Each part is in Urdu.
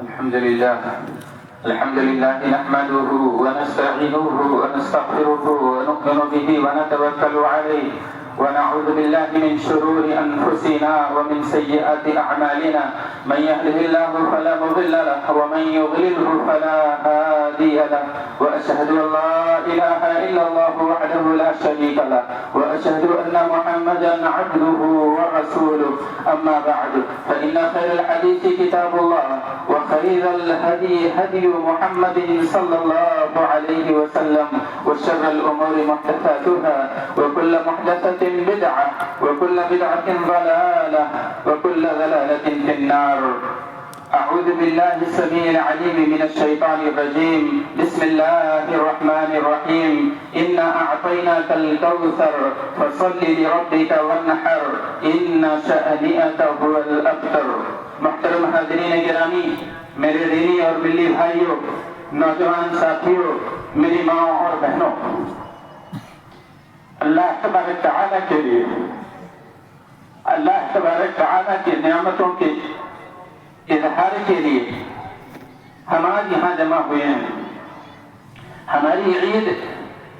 الحمد لله نحمده ونستعينه ونستغفره ونؤمن به ونتوكل عليه ونعوذ بالله من شرور أنفسنا ومن سيئات أعمالنا من يهده الله فلا مضل له ومن يضلله فلا هادي له وأشهد أن لا إله إلا الله وحده لا شريك له وأشهد أن محمدا عبده ورسوله أما بعد فإن خير الحديث كتاب الله وخير الهدي هدي محمد صلى الله عليه وسلم وشر الأمور محدثاتها وكل محدثة بدعة وكل بدعة ضلالة وكل ضلالة في النار. أعوذ بالله السميع العليم من الشيطان الرجيم. بسم الله الرحمن الرحيم. إنا أعطيناك الكوثر فصل لربك وانحر إن شأنئك هو الأبتر. محترم حاضرین گرامی، میرے دینی اور ملی بھائیوں، نوجوان ساتھیوں، میری ماں اور بہنوں، اللہ تبارک تعالیٰ کے لیے، اللہ تبارک تعالیٰ کی نعمتوں کے اظہار کے لیے ہم آج یہاں جمع ہوئے ہیں. ہماری عید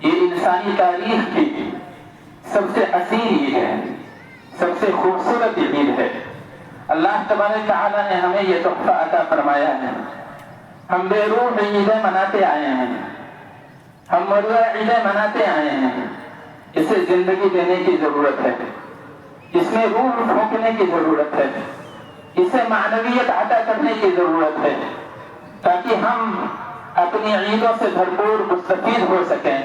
یہ انسانی تاریخ کی سب سے حسین عید ہے، سب سے خوبصورت عید ہے. اللہ تبارک تعالیٰ نے ہمیں یہ تحفہ عطا فرمایا ہے. ہم بے روح عیدیں مناتے آئے ہیں، ہم مردہ عیدیں مناتے آئے ہیں. اسے زندگی دینے کی ضرورت ہے، اس میں روح پھونکنے کی ضرورت ہے، اسے معنویت عطا کرنے کی ضرورت ہے تاکہ ہم اپنی عیدوں سے بھرپور مستفید ہو سکیں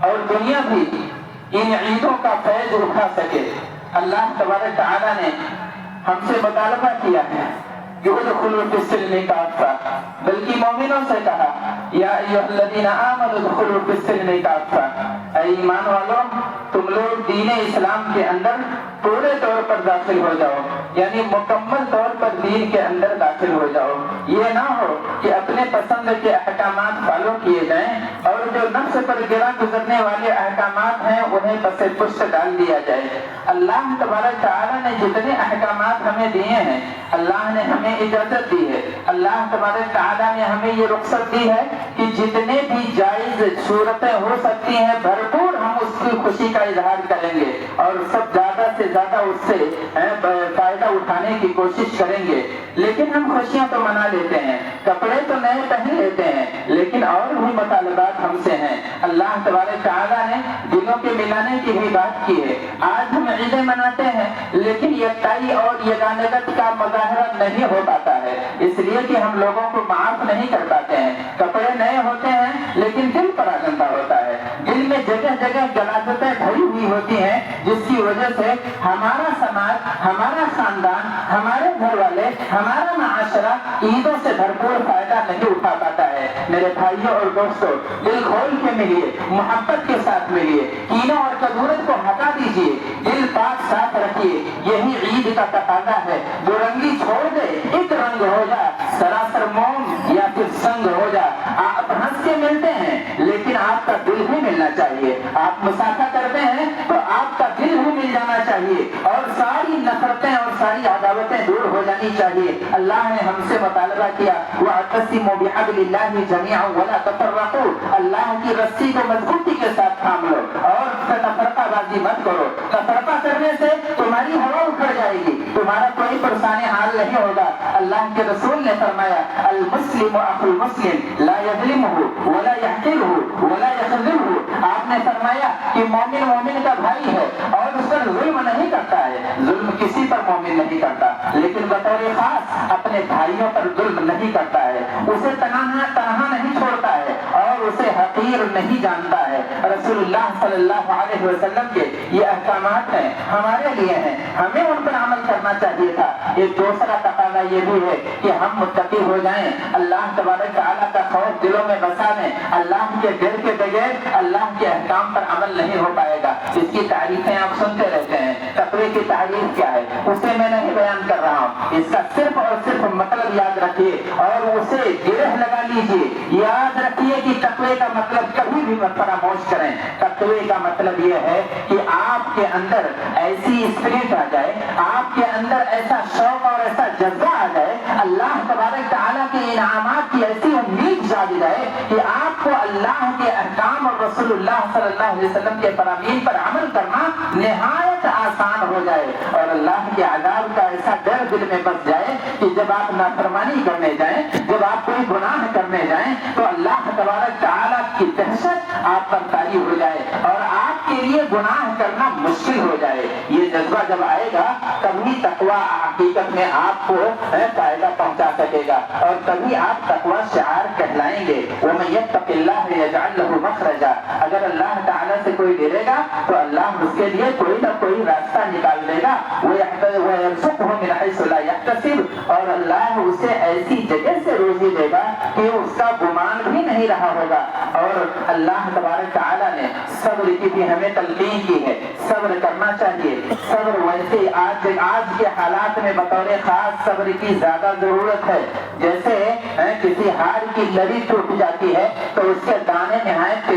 اور دنیا بھی ان عیدوں کا فیض اٹھا سکے. اللہ تبارک تعالیٰ نے ہم سے مطالبہ کیا ہے کہ ادخلوا فی السلم کافہ، بلکہ مومنوں سے کہا یا ایھا الذین آمنوا ادخلوا فی السلم کافہ، اے ایمان والوں تم لوگ دین اسلام کے اندر پورے طور پر داخل ہو جاؤ، یعنی مکمل طور پر دین کے اندر داخل ہو جاؤ. یہ نہ ہو کہ اپنے پسند کے احکامات فالو کیے جائیں اور جو نفس پر گرا گزرنے والے احکامات ہیں انہیں پس پشت ڈال دیا جائے. اللہ تبارک تعالیٰ نے جتنے احکامات ہمیں دیے ہیں، اللہ نے ہمیں اجازت دی ہے، اللہ تبارک تعالیٰ نے ہمیں یہ رخصت دی ہے کہ جتنے بھی جائز صورتیں ہو سکتی ہیں بھرپور ہم اس کی خوشی کا اظہار کریں گے اور سب زیادہ سے زیادہ اس سے فائدہ اٹھانے کی کوشش کریں گے. لیکن ہم خوشیاں تو منا لیتے ہیں، کپڑے تو نئے پہن لیتے ہیں، لیکن اور بھی مطالبات ہم سے ہیں. اللہ تبارک تعالیٰ نے دلوں کے ملانے کی بھی بات کی ہے. آج ہم عیدیں مناتے ہیں لیکن یکتائی اور یگانگت کا مظاہرہ نہیں ہو پاتا ہے، اس لیے کہ ہم لوگوں کو معاف نہیں کر پاتے ہیں. کپڑے نئے ہوتے ہیں لیکن دل پراگندہ ہوتا ہے، دل میں جگہ جگہ غلاظتیں بھری ہوئی ہوتی ہیں جس کی وجہ سے ہمارا سماج، ہمارا خاندان، ہمارے گھر والے، ہمارا معاشرہ عیدوں سے بھرپور فائدہ نہیں اٹھا پاتا ہے. میرے بھائیوں اور دوستوں، دل کھول کے ملیے، محبت کے ساتھ ملیے، کینوں اور کدورت کو ہٹا دیجیے، دل پاک صاف رکھیے. یہی عید کا تقاضا ہے. جو رنگی چھوڑ دے ایک رنگ ہو جا، سراسر موم یا پھر سنگ ہو جا. آپ ہنس کے ملتے ہیں لیکن آپ کا دل بھی ملنا چاہیے. آپ مسافہ کرتے ہیں تو آپ کا دل بھی مل جانا چاہیے اور ساری نفرتیں اور ساری عداوتیں دور ہو جانی چاہیے. اللہ نے ہم سے مطالبہ کیا وَاعْتَصِمُوا بِحَبْلِ اللَّهِ جَمِيعًا وَلَا تَفَرَّقُوا، اللہ کی رسی کو مضبوطی کے ساتھ تھام لو اور تفرقہ بازی مت کرو. تفرقہ کرنے سے تمہاری ہوا اکھڑ جائے گی، تمہارا کوئی پرسان حال نہیں ہوگا. اللہ کے رسول نے فرمایا المسلم اخو المسلم لا يظلمه ولا يحقره ولا يخذله. آپ نے فرمایا کہ مومن مومن کا بھائی ہے اور اس پر ظلم نہیں کرتا ہے. ظلم کسی پر مومن نہیں کرتا لیکن بطور خاص اپنے بھائیوں پر ظلم نہیں کرتا ہے. اسے تنہا نہیں چھوڑتا ہے اور اسے حقیر نہیں جانتا ہے. رسول اللہ صلی اللہ علیہ وسلم کے یہ احکامات ہیں، ہمارے لیے ہیں، ہمیں ان پر عمل کرنا چاہیے تھا. ایک دوسرا تقاضا یہ بھی ہے کہ ہم متقی ہو جائیں، اللہ تبارک تعالیٰ کا خوف دلوں میں بسا دیں. اللہ کے ڈر کے بغیر اللہ کے احکام پر عمل نہیں ہو پائے گا. اس کی تعریفیں آپ سنتے رہتے ہیں. تقوی کی تعریف کیا ہے اسے میں نہیں بیان کر رہا ہوں، اس کا صرف اور صرف مطلب یاد رکھیے اور اسے گرہ لگا لیجیے. یاد رکھیے کہ تقوی کا مطلب کبھی بھی مت فراموش کریں. تقوی کا مطلب یہ ہے کہ آپ کے اندر ایسی اسپرٹ آ جائے، آپ کے اندر ایسا شوق اور ایسا جذبہ آ جائے اللہ تبارک تعالیٰ کی انعامات کی ایسی امید جاگ جائے کہ آپ کو اللہ کے احکام اور رسول اللہ صلی اللہ علیہ وسلم کے فرامین پر عمل کرنا نہایت آسان ہو جائے، اور اللہ کے عذاب کا ایسا ڈر دل میں بس جائے کہ جب آپ نافرمانی کرنے جائیں، جب آپ کوئی گناہ کرنے جائیں تو اللہ تبارک تعالیٰ کی دہشت آپ پر طاری ہو جائے اور آپ کے لیے گناہ کرنا مشکل ہو جائے۔ یہ جذبہ جب آئے گا تبھی تقویٰ حقیقت میں آپ کو فائدہ پہنچا سکے گا، اور تبھی آپ تقویٰ شعار کہلائیں گے۔ وَمَن يَتَّقِ اللَّهَ يَجْعَل لَّهُ مَخْرَجًا، اگر اللہ تعالیٰ سے کوئی ڈرے گا تو اللہ اس کے لیے کوئی نہ کوئی راستہ نکال دے گا، وَيَرْزُقْهُ مِنْ حَيْثُ لَا يَحْتَسِبُ، اور اللہ اسے ایسی جگہ سے روزی دے گا کہ اس کا گمان بھی نہیں رہا ہوگا۔ اور اللہ تبارک تعالیٰ نے صبر کی بھی ہمیں تلقین کی ہے، صبر کرنا چاہیے۔ صبر ویسے آج کے حالات میں بطور خاص صبر کی زیادہ ضرورت ہے۔ جیسے کسی ہار کی لڑی ٹوٹ جاتی ہے تو اس کے دانے نہایت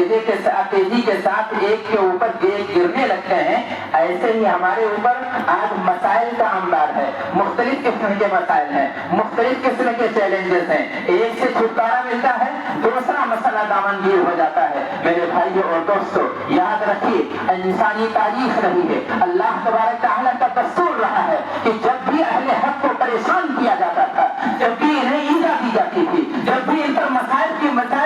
تیزی کے ساتھ ایک کے اوپر گرنے لگتے ہیں، ایسے ہی ہمارے اوپر آج مسائل کا انبار ہے، مختلف قسم کے مسائل ہیں، مختلف قسم کے چیلنجز ہیں، ایک سے چھٹکارا ملتا ہے دوسرا مسئلہ دامنگیر ہو جاتا ہے۔ میرے بھائیو اور دوستو، یاد رکھیے انسانی تاریخ رہی ہے، اللہ تبارک تعالیٰ کا دستور رہا ہے کہ جب بھی اہل حق کو پریشان کیا جاتا تھا، جب بھی انہیں ایذا دی جاتی تھی، جب بھی ان پر مسائل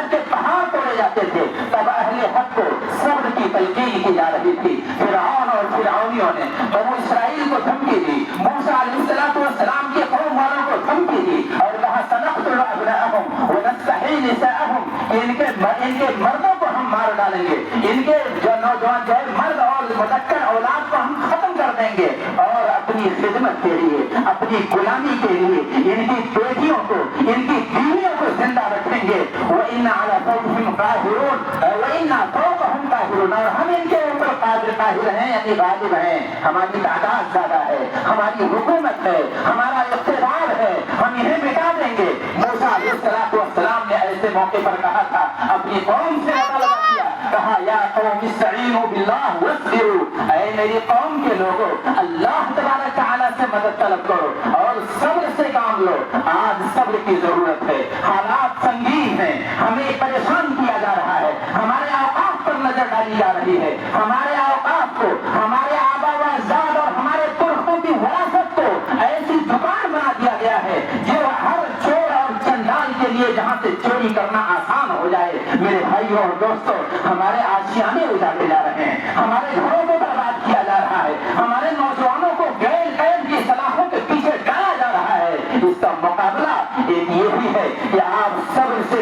کے پہاڑ توڑے جاتے تھے، تب اہل حق کو صبر کی تلقین کی جا رہی تھی۔ فرعون اور فرعونیوں نے بنو اسرائیل کو دھمکی دی، موسیٰ علیہ السلام کے قوم والوں کو دھمکی دی اور کہا سنقتل ابناءهم ونستحيي نساءهم، ان کے مردوں کو ہم مار ڈالیں گے، ان کے جو نوجوان جو مرد اور مذکر اولاد کو ہم ختم کر دیں گے، اور اپنی خدمت کے لیے، اپنی غلامی کے لیے ان کی بیٹیوں کو، ان کی بیویوں کو زندہ رکھیں گے۔ وَإِنَّ عَلَىٰ فَوْقِهِمْ قَاهِرُونَ وَإِنَّا فَوْقَهُمْ قَاهِرُونَ، اور ہم ان کے اوپر قاہر ہیں، یعنی غالب ہیں، ہماری تعداد زیادہ ہے، ہماری حکومت ہے، ہمارا اقتدار ہے، ہم انہیں مٹا دیں گے۔ موسیٰ علیہ السلام نے ایسے موقع پر کہا تھا، اپنی قوم سے مطالبہ کیا، کہا یا قوم استعینوا باللہ واصبروا، اے میری قوم کے لوگوں اللہ تبارک تعالیٰ سے مدد طلب کرو اور صبر سے کام لو۔ آج صبر کی ضرورت ہے، حالات سنگین ہیں، ہمیں پریشان کیا جا رہا ہے، ہمارے اوقاف پر نظر ڈالی جا رہی ہے، ہمارے اوقاف کو، ہمارے آباء و اجداد اور ہمارے پرخوں کی وراثت کو ایسی دکان بنا دیا گیا ہے جو ہر چور اور چنڈال کے لیے جہاں سے چوری کرنا آسان ہو جائے۔ میرے بھائیوں اور دوستوں، ہمارے آشیانے اجاڑے جا رہے ہیں، ہمارے گھروں کو برباد کیا جا رہا ہے، ہمارے نوجوانوں کو غیر قید کی سلاخوں کے پیچھے ڈالا جا رہا ہے۔ اس کا مقابلہ ایک یہ بھی ہے کہ آپ صبر سے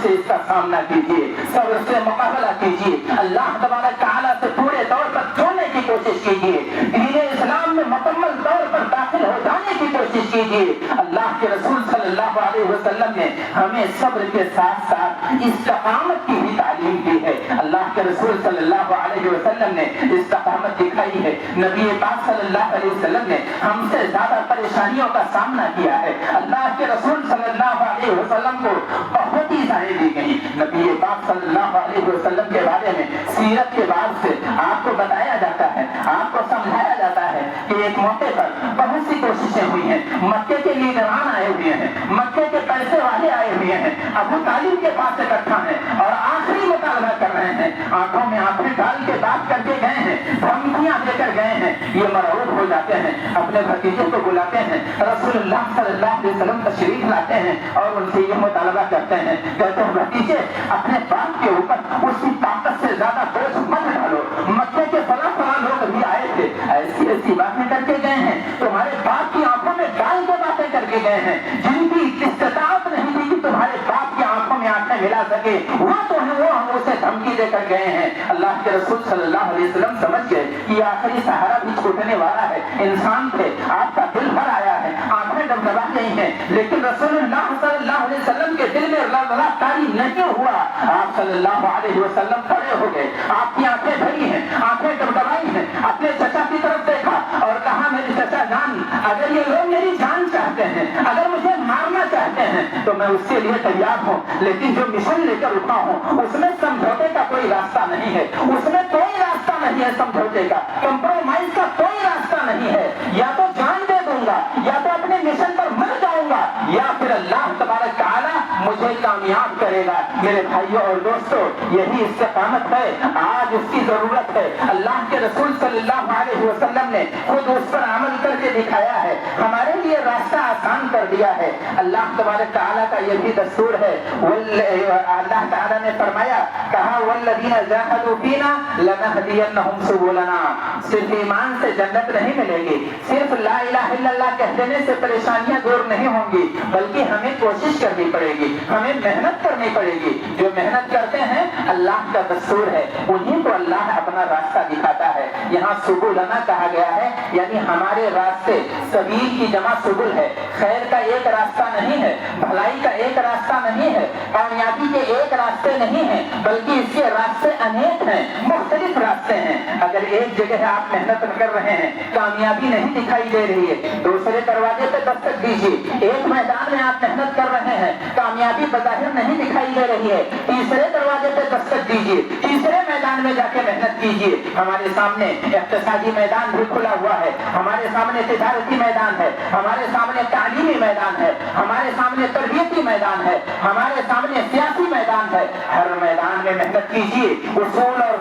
اس کا سامنا کیجیے، صبر سے مقابلہ کیجیے، اللہ تبارک تعالیٰ سے پورے طور پر جڑنے کی کوشش کیجیے، دین اسلام میں مکمل طور پر داخل ہو جانے کی کوشش کیجیے۔ اللہ کے رسول صلی اللہ علیہ وسلم نے ہمیں صبر کے ساتھ ساتھ استقامت کی بھی تعلیم دی ہے۔ اللہ کے رسول صلی اللہ علیہ وسلم نے استقامت دکھائی ہے۔ نبی پاک صلی اللہ علیہ وسلم نے ہم سے زیادہ پریشانیوں کا سامنا کیا ہے۔ اللہ کے رسول صلی اللہ علیہ وسلم کو بہت ہی سزائیں دی گئی۔ نبی پاک صلی اللہ علیہ وسلم کے بارے میں سیرت کے بعد سے آپ کو بتایا جاتا ہے، آپ کو سمجھایا جاتا ہے کہ ایک موقع پر بہت سی کوششیں ہوئی ہیں، مکے کے لیڈران آئے ہوئے ہیں، مکے کے پیسے والے آئے ہوئے ہیں، ابو طالب کے پاس اکٹھا ہیں اور آخری مطالبہ کر رہے ہیں، آنکھوں میں آنکھیں ڈال کے بات کر کے گئے ہیں، دھمکیاں دے کر گئے ہیں۔ یہ مرعوب ہو جاتے ہیں، اپنے بھتیجے کو بلاتے ہیں، رسول اللہ صلی اللہ علیہ وسلم تشریف لاتے ہیں اور ان سے یہ مطالبہ کرتے ہیں، کہتے ہیں بھتیجے اپنے باپ کے اوپر اس کی طاقت سے زیادہ بوجھ مت ڈالو، مکے کے فلاں لوگ بھی آئے تھے، ایسی ایسی باتیں کر کے گئے ہیں، تمہارے باپ کی آنکھوں میں ڈال کے باتیں کر کے گئے ہیں، جن کی استطاعت نہیں تھی کہ تمہارے باپ کی آنکھوں میں آنکھیں ملا سکے، وہ تو ہے وہ ہم اسے دھمکی دے کر گئے ہیں۔ اللہ کے رسول صلی اللہ علیہ وسلم سمجھ گئے کہ آخری سہارا بھی چھوٹنے والا ہے، انسان تھے، آپ کا دل بھر آیا ہے، آنکھیں ڈبڈبا گئی ہیں، لیکن رسول اللہ صلی اللہ علیہ وسلم کے دل میں رفتاری نہیں ہوا۔ آپ صلی اللہ علیہ وسلم کھڑے ہو گئے، آپ کی آنکھیں بھری ہیں، آنکھیں ڈبڈبائی ہیں، اپنے چچا کی طرف دیکھا اور کہا میری چچا جان، اگر یہ لوگ میری جان چاہتے ہیں، اگر مجھے مارنا چاہتے ہیں تو میں اس کے لیے تیار ہوں، لیکن جو مشن لے کر اٹھا ہوں اس میں سمجھوتے کا کوئی راستہ نہیں ہے، اس میں کوئی راستہ نہیں ہے سمجھوتے کا، کمپرومائز کا کوئی راستہ نہیں ہے، یا تو جان دے دوں جاؤں گا، یا تو اپنے مشن پر مر جاؤں گا، یا پھر اللہ تبارک تعالیٰ مجھے کامیاب کرے گا۔ میرے بھائیوں اور دوستوں، یہی استقامت ہے، آج اس کی ضرورت ہے۔ اللہ کے رسول صلی اللہ علیہ وسلم نے خود اس پر عمل کر کے دکھایا ہے، ہمارے لیے راستہ آسان کر دیا ہے۔ اللہ تبارک تعالیٰ کا یہ بھی دستور ہے، اللہ تعالیٰ نے فرمایا، کہا والذین جاہدوا فینا لنہدینہم سبلنا۔ صرف ایمان سے جنت نہیں ملے گی، صرف لا الہ الا اللہ کہہ دینے سے پریشانیاں دور نہیں ہوں گی، بلکہ ہمیں کوشش کرنی پڑے گی، ہمیں محنت کرنی پڑے گی۔ جو محنت کرتے ہیں اللہ کا دستور ہے، انہیں کو اللہ اپنا راستہ دکھاتا ہے۔ یہاں سبلنا کہا گیا ہے، یعنی ہمارے راستے، سبیل کی جمع سبل ہے، خیر کا ایک راستہ نہیں ہے، بھلائی کا ایک راستہ نہیں ہے، کامیابی کے ایک راستے نہیں ہیں، بلکہ اس کے راستے انیک ہیں، مختلف راستے ہیں۔ اگر ایک جگہ آپ محنت کر رہے ہیں، کامیابی نہیں دکھائی دے رہی ہے، دوسرے دروازے پہ دستک دیجیے۔ ایک میدان میں آپ محنت کر رہے ہیں، کامیابی بظاہر نہیں دکھائی دے رہی ہے، تیسرے دروازے پہ دستک دیجیے، تیسرے میدان میں جا کے محنت کیجیے۔ ہمارے سامنے اقتصادی میدان بھی کھلا ہوا ہے، ہمارے سامنے تجارتی میدان ہے، ہمارے سامنے تعلیمی میدان ہے، ہمارے سامنے تربیتی میدان ہے، ہمارے سامنے سیاسی میدان ہے۔ ہر میدان میں محنت کیجیے، اصول اور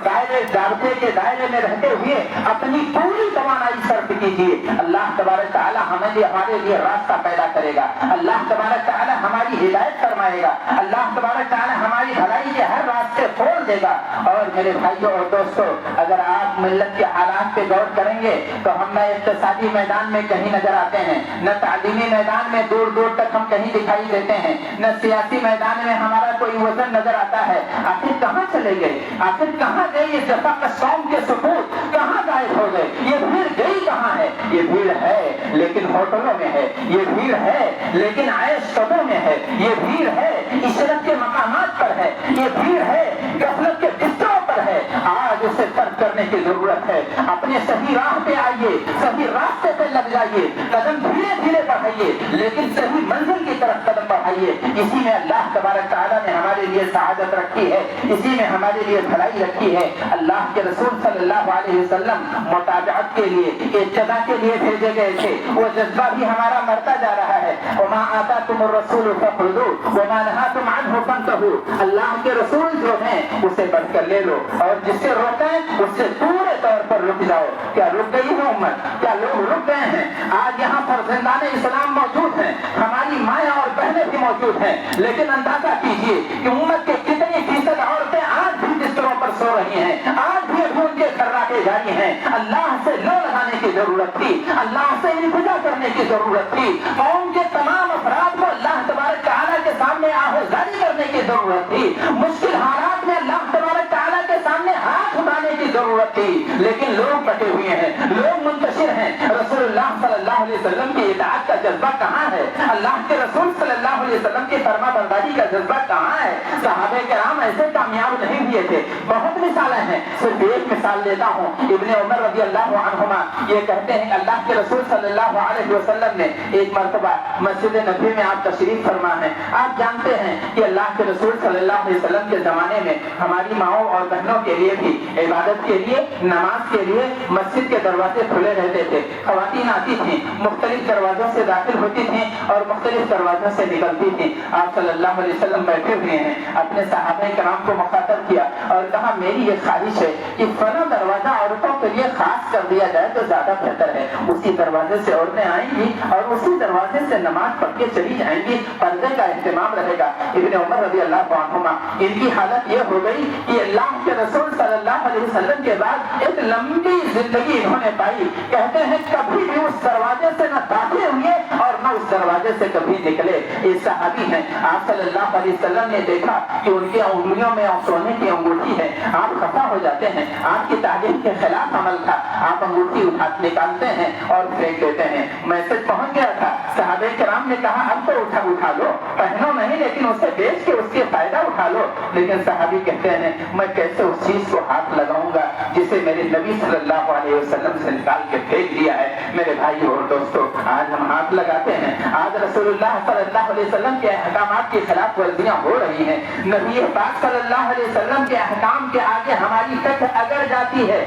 ضابطے کے دائرے میں رہتے ہوئے اپنی پوری توانائی صرف کیجیے۔ اللہ تبارک تعالیٰ ہمارے لیے راستہ پیدا کرے گا، اللہ تبارک تعالیٰ ہماری ہدایت فرمائے گا، اللہ تبارک تعالیٰ ہماری بھلائی کے ہر راستے کھول دے گا۔ اور میرے بھائیوں اور دوستوں، اگر آپ ملت کے حالات پہ غور کریں گے تو ہم نہ اقتصادی میدان میں کہیں نظر آتے ہیں، نہ تعلیمی میدان میں دور دور تک ہم کہیں دکھائی دیتے ہیں، نہ سیاسی میدان میں ہمارا کوئی وزن نظر آتا ہے۔ آخر کہاں چلے گئے؟ آخر کہاں گئے یہ شفق قوم کے سپوت؟ کہاں غائب ہو گئے؟ یہ بھیڑ گئی کہاں ہے؟ یہ بھیڑ ہے لیکن ہوٹلوں میں ہے، یہ بھیڑ ہے لیکن عیش قدوں میں ہے، یہ بھیڑ ہے عشرت کے مقامات پر ہے، یہ بھیڑ ہے غفلت کے بستروں پر ہے۔ آج اسے ترک کرنے کی ضرورت ہے۔ اپنے صحیح راہ پہ آئیے، صحیح راستے پہ لگ جائیے، قدم دھیرے دھیرے بڑھائیے لیکن صحیح منزل کی طرف قدم بڑھائیے۔ اسی میں اللہ تبارک تعالیٰ نے ہمارے لیے سعادت رکھی ہے، اسی میں ہمارے لیے بھلائی رکھی ہے۔ اللہ کے رسول صلی اللہ علیہ وسلم متابعت کے لیے، اتباع کے لیے بھیجے گئے تھے، وہ جذبہ بھی ہمارا مرتا جا رہا ہے۔ وما آتاکم الرسول فخذوه وما نهاکم عنه فانتهوا۔ اللہ کے رسول جو ہیں اسے بڑھ کر لے لو، اور جس سے روکیں اس سے پورے طور پر رک جاؤ۔ کیا رک گئی ہے امت؟ کیا لوگ رک گئے ہیں؟ آج یہاں فرزندان اسلام موجود ہیں، ہماری مائیں اور بہنیں بھی موجود ہیں، لیکن اندازہ کیجیے کہ امت کے کتنی فیصد عورتیں آج بھی بستروں پر سو رہی ہیں، آج بھی ان کے خراٹے جاری ہیں۔ اللہ سے لو لگانے کی ضرورت تھی، اللہ سے التجا کرنے کی ضرورت تھی، قوم کے تمام افراد کو اللہ تبارک تعالیٰ کے سامنے آہوازاری کرنے کی ضرورت تھی، مشکل حالات میں اللہ تبارک تعالیٰ کے سامنے ہاتھ اٹھانے کی ضرورت تھی، لیکن لوگ بٹے ہوئے ہیں، لوگ منتشر ہیں۔ رسول اللہ صلی اللہ علیہ وسلم کی اطاعت کا جذبہ کہاں ہے؟ اللہ کے رسول صلی اللہ علیہ وسلم کی فرما برداری کا جذبہ کہاں ہے؟ صحابہ کرام ایسے کامیاب نہیں ہوئے تھے، بہت مثالیں ہیں، صرف ایک مثال لیتا ہوں۔ ابن عمر رضی اللہ عنہما یہ کہتے ہیں، اللہ کے رسول صلی اللہ علیہ وسلم نے ایک مرتبہ مسجد نبوی میں آپ تشریف فرما ہیں۔ آپ جانتے ہیں کہ اللہ کے رسول صلی اللہ علیہ وسلم کے زمانے میں ہماری ماؤں اور بہنوں کے لیے بھی عبادت کے لیے، نماز کے لیے مسجد کے دروازے کھلے رہتے تھے۔ خواتین آتی تھیں، مختلف دروازوں سے داخل ہوتی تھیں اور مختلف دروازوں سے نکلتی تھیں۔ آپ صلی اللہ علیہ وسلم بیٹھے ہوئے ہیں، اپنے صحابہ کرام کو مخاطب کیا اور کہا، میری یہ خواہش ہے کہ فلاں دروازہ عورتوں کے لیے خاص کر دیا جائے تو زیادہ بہتر ہے۔ اسی دروازے سے عورتیں آئیں گی اور اسی دروازے سے نماز پڑھ کے چلی جائیں گی، پردے کا اہتمام رہے گا۔ ابن عمر رضی اللہ عنہما ان کی حالت یہ ہو گئی کہ اللہ کے رسول صلی اللہ علیہ وسلم کے بعد ایک لمبی زندگی انہوں نے پائی۔ کہتے ہیں کبھی بھی اس دروازے سے نہ داخل ہوئے اور نہ اس دروازے سے کبھی نکلے۔ یہ صحابی ہیں، آپ صلی اللہ علیہ وسلم نے دیکھا کہ ان کے انگلیوں میں سونے کی انگوٹھی ہے، آپ خفا ہو جاتے ہیں، آپ کی تعلیم کے خلاف عمل تھا، آپ انگوٹھی نکالتے ہیں اور پھینک دیتے ہیں۔ میسج پہنچ گیا تھا، صحابہ کرام نے کہا اب تو اٹھا لو، پہنو نہیں لیکن اسے بیچ کے اس کے فائدہ اٹھا لو۔ لیکن صحابی کہتے ہیں میں کیسے اس چیز کو ہاتھ لگاؤں گا جسے میرے نبی صلی اللہ علیہ وسلم سے نکال کے پھینک دیا ہے۔ میرے بھائی اور دوستو، آج ہم ہاتھ لگاتے ہیں، آج رسول اللہ صلی اللہ علیہ وسلم کے احکامات کی خلاف ورزیاں ہو رہی ہیں۔ نبی پاک صلی اللہ علیہ وسلم کے احکام کے آگے ہماری کچھ اگر جاتی ہے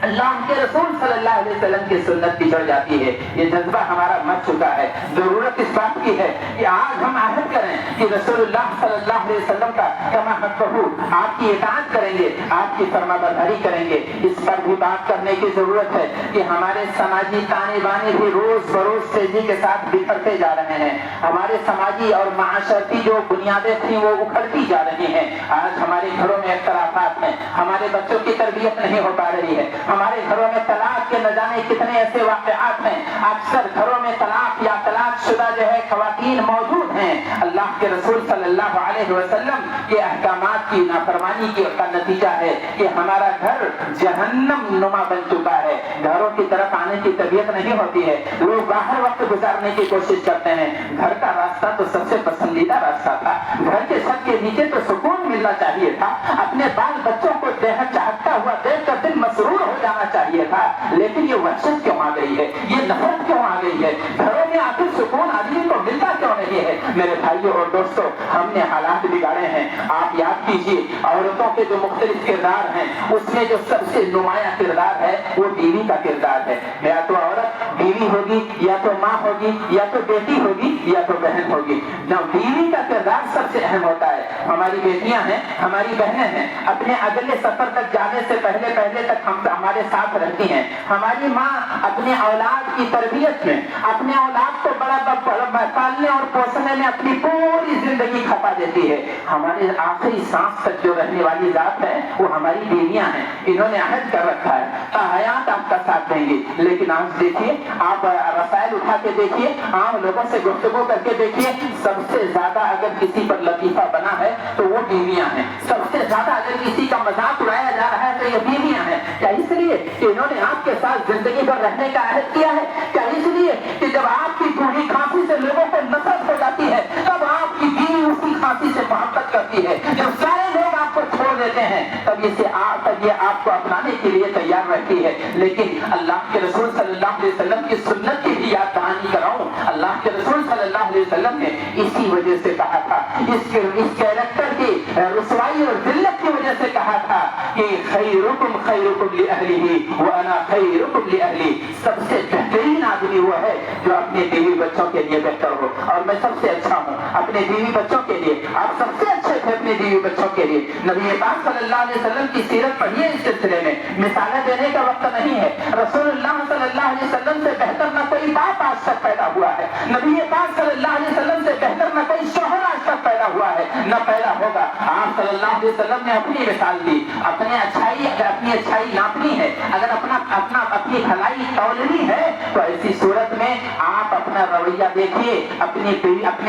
اللہ کے رسول صلی اللہ علیہ وسلم کی سنت بچڑ جاتی ہے. یہ جذبہ ہمارا مر چکا ہے. ضرورت اس بات کی ہے کہ آج ہم عہد کریں کہ رسول اللہ صلی اللہ علیہ وسلم کا کما حقہ آپ کی اطاعت کریں گے, آپ کی فرما برداری کریں گے. اس پر بھی بات کرنے کی ضرورت ہے کہ ہمارے سماجی تانے بانے بھی روز بروز تیزی کے ساتھ بکھرتے جا رہے ہیں. ہمارے سماجی اور معاشرتی جو بنیادیں تھیں وہ اکھڑتی جا رہی ہیں. آج ہمارے گھروں میں اختلافات ہیں, ہمارے بچوں کی تربیت نہیں ہو پا رہی ہے, ہمارے گھروں میں طلاق کے نہ جانے کتنے ایسے واقعات ہیں. اکثر گھروں میں طلاق یا طلاق شدہ جو ہے خواتین موجود ہیں. اللہ کے رسول صلی اللہ علیہ وسلم کے احکامات کی نافرمانی کا نتیجہ ہے کہ ہمارا گھر جہنم نما بن چکا ہے. گھروں کی طرف آنے کی طبیعت نہیں ہوتی ہے, لوگ باہر وقت گزارنے کی کوشش کرتے ہیں. گھر کا راستہ تو سب سے پسندیدہ راستہ تھا. گھر کے چھت کے نیچے تو سکون ملنا چاہیے تھا. اپنے بال بچوں کو چہکتا ہوا دیکھ کر دل مسرور ہو جانا چاہیے تھا. لیکن یہ وحشت کیوں آ گئی ہے, یہ نفرت کیوں آ گئی ہے؟ گھروں میں آخر سکون آدمی کو ملتا کیوں نہیں ہے؟ میرے بھائیوں اور دوستوں, ہم نے حالات بگاڑے ہیں. آپ یاد کیجیے عورتوں کے جو مختلف کردار ہیں اس میں جو سب سے نمایاں کردار ہے وہ بیوی کا کردار ہے. یا تو عورت بیوی ہوگی, یا تو ماں ہوگی, یا تو بیٹی ہوگی, یا تو بہن ہوگی. بیوی کا کردار سب سے اہم ہوتا ہے. ہماری بیٹیاں ہیں, ہماری بہنیں ہیں, اپنے اگلے سفر تک جانے سے پہلے تک ہمارے ساتھ رہتی ہیں. ہماری ماں اپنے اولاد کی تربیت میں, اپنے اولاد کو بڑا پالنے اور پوسنے میں اپنی پوری زندگی کھپا دیتی ہے. ہمارے آخری سانس تک جو رہنے والی ذات ہے وہ ہماری بیویاں ہیں. انہوں نے عہد کر رکھا ہے حیات آپ کا ساتھ دیں گی. لیکن آج دیکھیے, آپ رسائل اٹھا کے دیکھیے, عام لوگوں سے گفتگو کر کے دیکھیے, سب سے زیادہ اگر کسی پر لطیفہ بنا ہے تو وہ بیویاں ہیں. سب سے زیادہ اگر کسی کا مذاق اڑایا جا رہا ہے تو یہ بیویاں ہیں. کیا اس لیے کہ انہوں نے آپ کے ساتھ زندگی بھر رہنے کا عہد کیا ہے؟ کیا اس لیے کہ جب آپ کی بوڑھی کھانسی سے لوگوں کو نفرت ہو جاتی ہے تب آپ کی بیوی اسی کھانسی سے محبت کرتی ہے؟ جب سارے لوگ آپ کو چھوڑ دیتے ہیں تب یہ آپ کو اپنانے کے لیے تیار رہتی ہے. لیکن اللہ کے رسول صلی اللہ علیہ وسلم کی سنت کی بھی یاد دہانی کراؤں. اللہ کے رسول صلی اللہ علیہ وسلم نے اسی وجہ سے کہا تھا, اس کیریکٹر کی رسوائی اور ذلت کی وجہ سے کہا تھا کہ خیرکم خیرکم لأہلہ وانا خیرکم لأہلی. سب سے بہترین آدمی وہ ہے جو اپنے بیوی بچوں کے لیے بہتر ہو, اور میں سب سے اچھا ہوں اپنے بیوی بچوں کے لیے. آپ سب سے اچھے تھے اپنے بیوی بچوں کے لیے. نبی پاک صلی اللہ علیہ وسلم کی سیرت پڑھیے. اس سلسلے میں مثالیں دینے کا وقت نہیں ہے. رسول اللہ صلی اللہ علیہ وسلم سے بہتر نہ کوئی باپ آج تک پیدا ہوا ہے. نبی پاک صلی اللہ علیہ وسلم سے بہتر نہ کوئی شوہر آج تک پیدا ہوا ہے, نہ پیدا ہوگا. آپ صلی اللہ علیہ وسلم نے اپنی مثال دی. اپنی اچھائی ناپنی ہے, اگر اپنی بھلائی تولنی ہے تو ایسی صورت میں آپ اپنا رویہ دیکھیے اپنے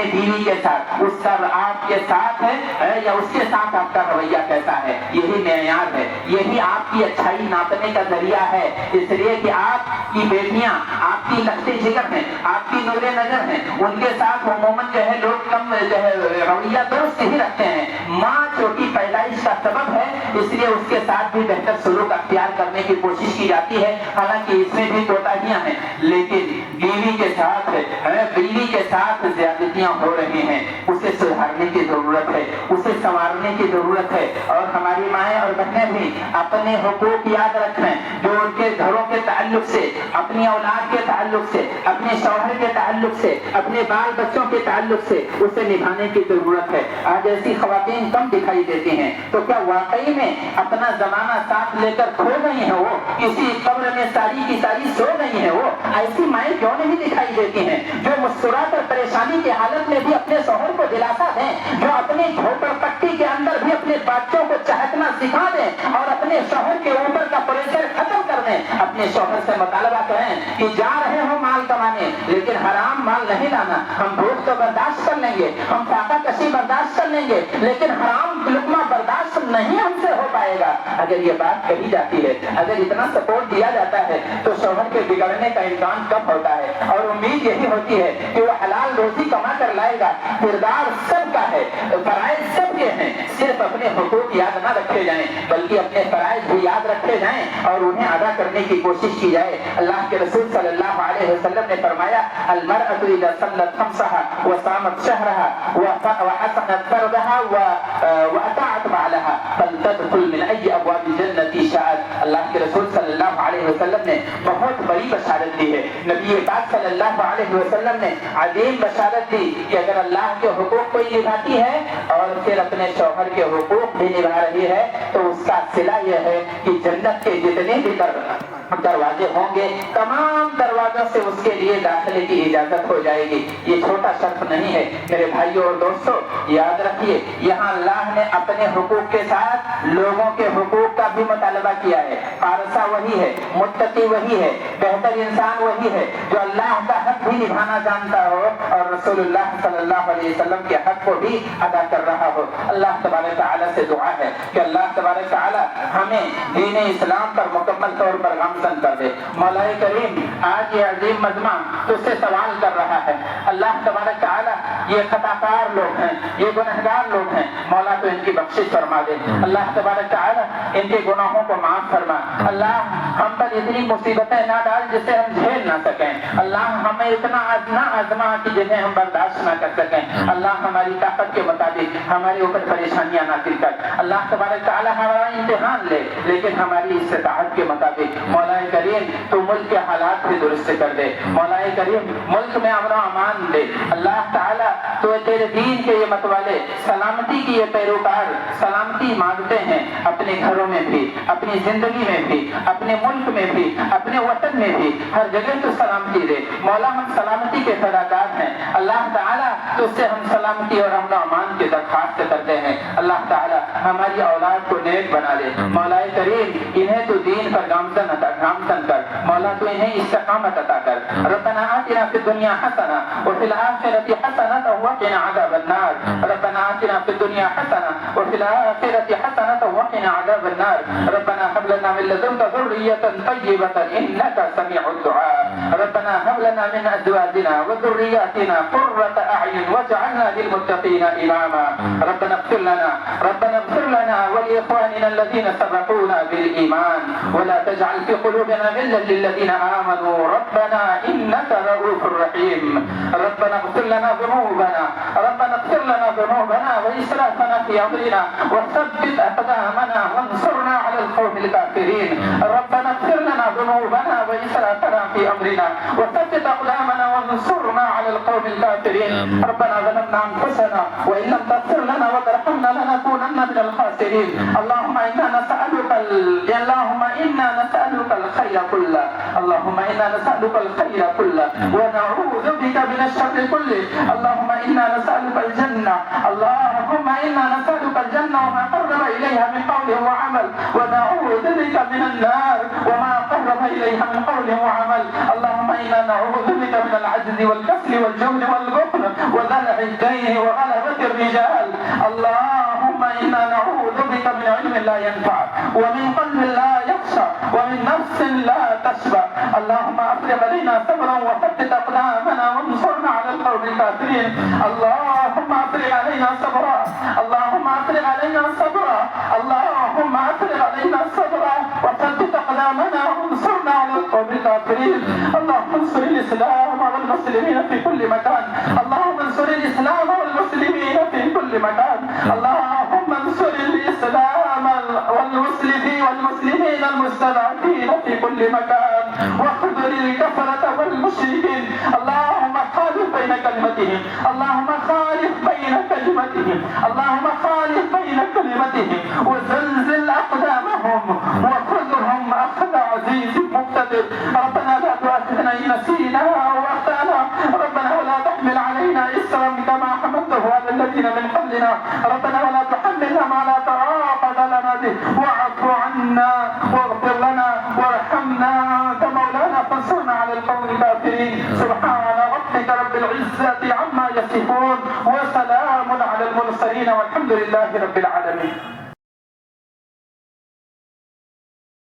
بیوی کے ساتھ. اس کا آپ کے ساتھ ہے یا اس کے ساتھ آپ کا رویہ کیسا ہے, یہی معیار ہے, یہی آپ کی اچھائی ناپنے کا ذریعہ ہے. اس لیے کہ آپ کی بیٹیاں آپ کی لخت جگر ہیں, آپ کی نور نظر ہیں. ان کے ساتھ عموماً جو ہے لوگ کم جو ہے رویہ درست ہی رکھتے ہیں. ماں چھوٹی پیدائش کا سبب ہے, اس لیے اس کے ساتھ بھی بہتر سلوک اختیار کرنے کی کوشش کی جاتی ہے. حالانکہ اس میں بھی کوتاہیاں ہیں, لیکن بیوی کے ساتھ زیادتیاں ہو رہی ہیں. اسے سدھارنے کی ضرورت ہے, اسے سنوارنے کی ضرورت ہے. اور ہماری مائیں اور بہنیں بھی اپنے حقوق یاد رکھیں جو ان کے گھروں کے تعلق سے, اپنی اولاد کے تعلق سے, اپنے شوہر کے تعلق سے, اپنے بال بچوں کے تعلق سے اسے نبھانے کی ضرورت ہے. آج ایسی خواتین کم دکھائی دیتی ہیں. تو کیا واقعی میں اپنا زمانہ ساتھ لے کر کھو گئی ہیں, وہ کسی قبر میں ساری کی ساری سو گئی ہیں؟ وہ ایسی مائیں کیوں نہیں دکھائی دیتی ہیں جو مسکرا کر پریشانی کی حالت میں بھی اپنے شوہر کو دلاسا دیں, جو اپنی جھوپڑ پٹی کے اندر بھی اپنے بچوں کو چہکنا سکھا دیں اور اپنے شوہر کے اوپر کا پریشر ختم کر دیں. اپنے شوہر سے مطالبہ کریں کہ جا رہے ہو مال کمانے لیکن حرام مال نہیں لانا. ہم بھوک تو برداشت کر لیں گے, ہم فاقہ کشی برداشت کر لیں گے, لیکن حرام لقمہ برداشت نہیں ہم سے ہو پائے گا. اگر یہ بات کہی جاتی ہے, اگر اتنا سپورٹ دیا جاتا ہے تو شوہر کے بگڑنے کا امکان کم ہوتا ہے. اور امید یہی ہوتی ہے کہ وہ حلال روزی کما کر لائے گا. کردار سب کا ہے, فرائض سب کے ہیں, صرف اپنے حقوق یاد نہ رکھے جائیں بلکہ اپنے فرائض بھی یاد رکھے جائیں اور انہیں ادا کرنے کی کوشش کی جائے. اللہ کے رسول صلی اللہ علیہ وسلم نے فرمایا, المرأة اذا صلت خمسها وصامت شهرها وحسنت فرجها واطاعت بعلها فلتدخل من اي ابواب الجنة شاءت. اللہ کے رسول صلی اللہ علیہ وسلم نے بہت بڑی بشارت دی ہے. نبی پاک صلی اللہ علیہ وسلم نے عظیم بشارت دی کہ اگر اللہ کے حقوق کوئی نبھاتی ہے اور پھر اپنے شوہر کے حقوق بھی نبھا رہی ہے تو اس کا صلہ یہ ہے کہ جنت کے جتنے بھی دروازے ہوں گے تمام دروازوں سے اس کے لیے داخلے کی اجازت ہو جائے گی. یہ چھوٹا شرط نہیں ہے میرے بھائیوں اور دوستوں. یاد رکھیے یہاں اللہ نے اپنے حقوق کے ساتھ لوگوں کے حقوق کا بھی مطالبہ کیا ہے. پارسا وہی ہے, متقی وہی ہے, بہتر انسان وہی ہے جو اللہ کا حق بھی نبھانا جانتا ہو اور رسول اللہ صلی اللہ علیہ وسلم کے حق کو بھی ادا کر رہا ہو. اللہ تبارک تعالیٰ سے دعا ہے کہ اللہ تبارک تعالیٰ ہمیں دین اسلام پر مکمل طور پر گامزن کر دے. مولا کریم آج یہ عظیم مجمع تجھ سے سوال کر رہا ہے. اللہ تبارک تعالیٰ یہ خطاکار لوگ ہیں, یہ گنہگار لوگ ہیں, مولا تو ان کی بخشش فرما دے. اللہ تبارک تعالیٰ ان کے گناہوں کو معاف فرما. اللہ ہم پر اتنی مصیبتیں نہ ڈال جسے ہم جھیل نہ سکیں. اللہ ہمیں اتنا آزما کہ جنہیں ہم برداشت نہ کر سکیں. اللہ ہماری طاقت کے مطابق ہمارے اوپر پریشانیاں نازل کر. اللہ تبارک تعالیٰ ہمارا امتحان لے لیکن ہماری استطاعت کے مطابق. مولا کریم تو ملک کے حالات بھی درست کر دے. مولا کریم ملک میں امن و امان دے. اللہ تعالیٰ تو تیرے دین کے یہ متوالے سلامتی کی یہ پیروکار سلامتی مانگتے ہیں اپنے گھروں میں بھی, اپنی زندگی میں بھی, اپنے ملک میں بھی, اپنے وطن میں بھی, ہر جگہ تو سلامتی دے. مولا ہم سلامتی کے فداکار ہیں. اللہ تعالیٰ تو اس سے ہم سلامتی اور امن و امان کی درخواست کرتے ہیں. اللہ تعالیٰ ہماری اولاد کو نیک بنا دے. مولا کریم انہیں تو دین پر گامزن کر. مولا تو انہیں استقامت عطا کر. ربنا آتنا فی الدنیا حسنہ وفی الآخرۃ حسنۃ وقنا عذاب النار. ربنا آتنا فی الدنیا حسنہ وفی الآخرۃ حسنۃ وقنا عذاب النار. ربنا هب لنا من لدنک ذریۃ طیبۃ انک سمیع الدعاء. ربنا هب لنا من ازواجنا وذریاتنا قرۃ اعین واجعلنا للمتقین اماما. ربنا اغفر لنا ولاخواننا الذين سبقونا بالایمان ولا تجعل في قلوبنا غلا للذين آمنوا ربنا إنك رؤوف رحيم. ربنا اغفر لنا ذنوبنا وإسرافنا في أمرنا وثبت أقدامنا وانصرنا على القوم الكافرين. ربنا اغفر لنا ذنوبنا وإسرافنا في أمرنا وثبت أقدامنا وانصرنا على القوم الكافرين. ربنا ظلمنا أنفسنا وإن لم تغفر لنا وترحمنا لنكونن من الخاسرين. اللهم إنا نسألك الخير كله. اللهم إنا نسألك الخير كله ونعوذ بك من الشر كله. اللهم إنا نسألك الجنة. اللهم إنا نسألك الجنة وما قرب إليها من قول وعمل ونعوذ بك من النار وما قرب إليها من قول وعمل. اللهم إنا نعوذ بك من العجز والكسل والجهل والبخل وذلع الدين وغلبة الرجال. اللهم إنا نعوذ بك من علم لا ينفع ومن قلب لا يخشى ومن نفس لا تشبع. اللهم أفرغ علينا صبرا وثبت أقدامنا وانصرنا على القوم الكافرين. اللهم أفرغ علينا صبرا. اللهم أفرغ علينا صبرا. اللهم أفرغ علينا صبرا وثبت أقدامنا وانصرنا على القوم الكافرين. اللهم انصر الإسلام والمسلمين في كل مكان. اللهم انصر الإسلام والمسلمين في كل مكان. اللهم انصر الإسلام والمسلمين المستضعفين في كل مكان واخذل الكفرة والمشركين. اللهم خالف بين كلمتهم. اللهم خالف بين كلمتهم. اللهم خالف بين كلمتهم وزلزل أقدامهم وخذهم أخذ عزيز مقتدر. ربنا لا تؤاخذنا إن نسينا أو أخطأنا. ربنا ولا تحمل علينا إصرا كما حملته على الذين من قبلنا. ربنا ولا تحملنا ما لا طاقة لنا به. واعف عنا واغفر لنا وارحمنا أنت مولانا فانصرنا على القوم الكافرين. سبحان ربك رب العزة عما يصفون وسلام على المرسلين والحمد لله رب العالمين.